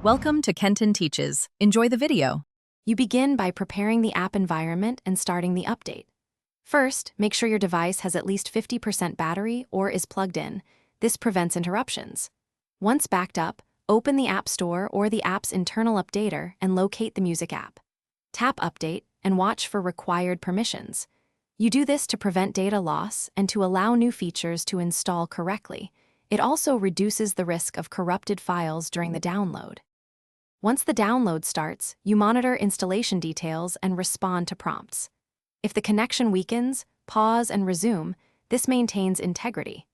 Welcome to Kenton Teaches. Enjoy the video. You begin by preparing the app environment and starting the update. First, make sure your device has at least 50% battery or is plugged in. This prevents interruptions. Once backed up, open the App Store or the app's internal updater and locate the music app. Tap Update and watch for required permissions. You do this to prevent data loss and to allow new features to install correctly. It also reduces the risk of corrupted files during the download. Once the download starts, you monitor installation details and respond to prompts. If the connection weakens, pause and resume. This maintains integrity.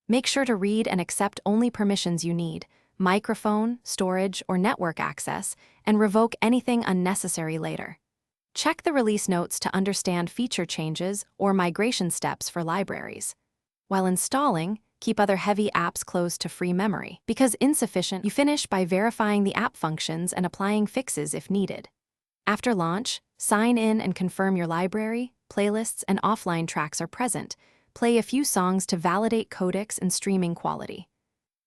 Make sure to read and accept only permissions you need, microphone, storage, or network access, and revoke anything unnecessary later. Check the release notes to understand feature changes or migration steps for libraries. While installing, keep other heavy apps close to free memory. Because insufficient, you finish by verifying the app functions and applying fixes if needed. After launch, sign in and confirm your library, playlists, and offline tracks are present. Play a few songs to validate codecs and streaming quality.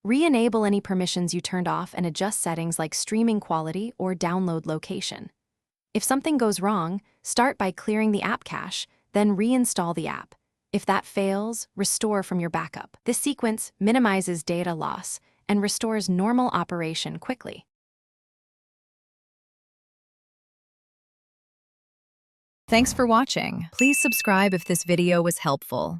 Re-enable any permissions you turned off and adjust settings like streaming quality or download location. If something goes wrong, start by clearing the app cache, then reinstall the app. If that fails, restore from your backup. This sequence minimizes data loss and restores normal operation quickly. Thanks for watching. Please subscribe if this video was helpful.